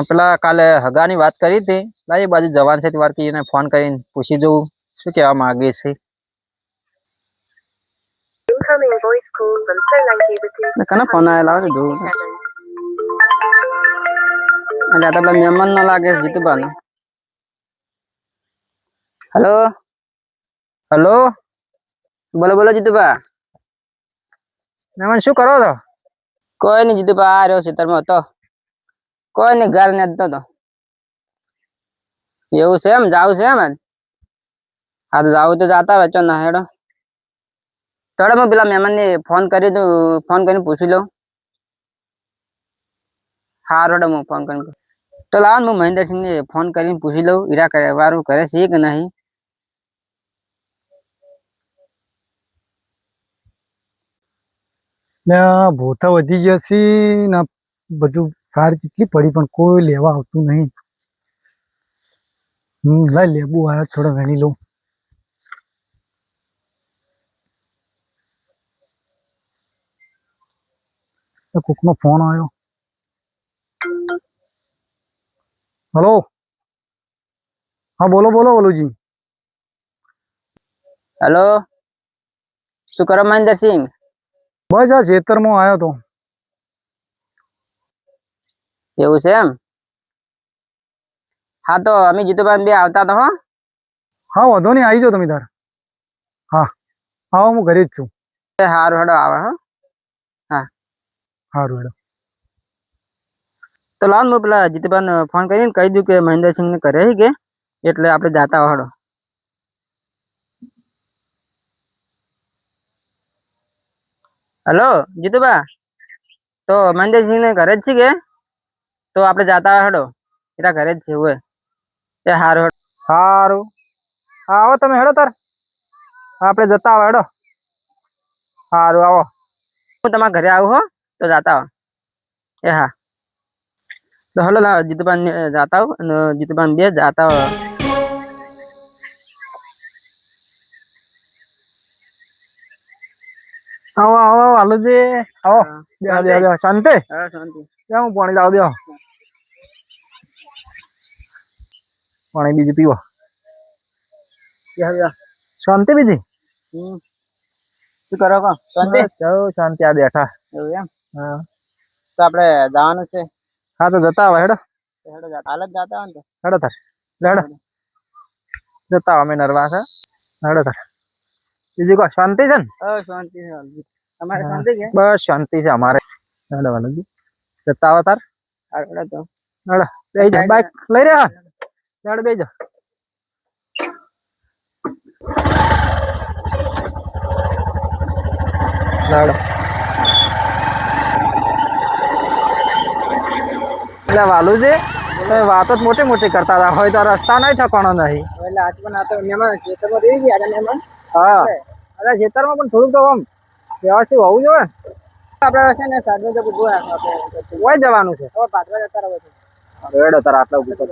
પેલા કાલે હગાની વાત કરી હતી એ બાજુ જવાન છે વાર એને ફોન કરીને પૂછી જવું શું કહેવા માંગે છે. કને ફોન આવેલા જોવું એટલે તો મહેમાન નો લાગે જીતુબા નો. હેલો હેલો બોલો બોલો જીતુબા. મહેમાન શું કરો છો? કોઈ નઈ જીતુબા આ રહ્યો ખેતરમાં હતો. કોઈ નઈ ઘર ને જતો તો. એવું છે એમ જાવું છે એમ. હા તો જાવું તો જાતા વચ્ચો ના હેડો. થોડા હું પેલા મહેમાન ને ફોન કરી દઉં ફોન કરીને પૂછી લઉં. હા રોડો હું ફોન કરીને તો લાવ હું મહેન્દ્રસિંહ ને ફોન કરીને પૂછી લઉં ઈરા વારું કરે છે કે નહીં. ભૂતા વધી ગયા છે ને બધું સારી કેટલી પડી પણ કોઈ લેવા આવતું નહીં. લાઈ લેબુ આવ્યા થોડા વેણી લઉં. કોકનો ફોન આવ્યો. હલો હા બોલો બોલો બોલુજી. હેલો શું કરો મહેન્દ્રસિંહ? બસ આ ખેતરમાં આવ્યો તો. એવું છે એમ. હા તો અમે જીતુભાઈ બે આવતા તો હો. હા વાંધો નહીં આવી જાઓ તમે તાર. હા હા હું ઘરે જ છું. હારું હેડો આવે હો. હા સારું હેડો. તો લાવ હું પેલા જીતુભાઈને ફોન કરીને કહી દઉં કે મહેન્દ્રસિંહ ને કરે કે એટલે આપણે જાતા વાળો. હેલો જીતુભા તો મહેન્દ્રસિંહ ને ઘરે જ છે કે તો આપણે જાતા હેડો એરા ઘરે જ છે હોય એ હારું સારું હા આવો તમે હેડો તાર. આપણે જતા આવો હેડો. સારું આવો. હું તમારા ઘરે આવું હો તો જાતા હો એ હા. તો હલો જીતુભાઈ જાતા હો અને જીતુભાઈ બે જાતા હો. આવો આવો હાલુજી આવો. શાંતિ હું પાણી લાવ દો. પાણી બીજું પીવો શાંતિ બીજી. શું કરો કો શાંતિ? શાંતિ આ બેઠા. એવું એમ. હા તો આપણે જવાનું છે. હા તો જતા આવો હેડો. હેડો હાલ જ જાતા હોય ને હેડો તાર હેડો જતા આવો અમે નરવા છે હેડો તાર. બીજું કહો શાંતિ છે ને? શાંતિ છે. તમારે શાંતિ છે? બસ શાંતિ છે અમારે. હેડો વાલજી જતા આવો તાર. હેડો તો હેડો બેહી જાઓ બાઈક લઈ રહ્યા હેડો બેહી જાઓ. હેડો એટલે વાલુજી તમે વાતો જ મોટી મોટી કરતા હતા હોય તો રસ્તા નહીં ઠકાણો નહીં. એટલે આજ પણ આ તો મહેમાન ખેતરમાં રહી ગયા હતા મહેમાન. હા અરે ખેતરમાં પણ થોડુંક તો આમ વ્યવસ્થિત હોવું જોઈએ. આપણે છે ને સાધન તો ઉભો રાખો આપણે કોઈ જવાનું છે હવે પાછળ જતા રહો છો. હેડો તાર આટલા ઉભું કર.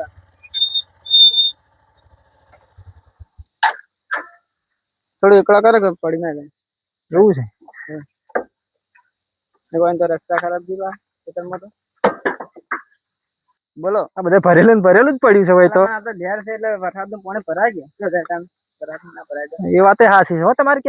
થોડું એકલા કરે કે પડી ના જાય એવું છે. તો રસ્તા ખરાબ દીધા ખેતરમાં તો બોલો આ બધા ભરેલું જ પડ્યું છે ભાઈ તો. ઘેર છે એટલે વરસાદ નું પાણી ભરાય ગયા એ વાતે હાચી હો તમારી.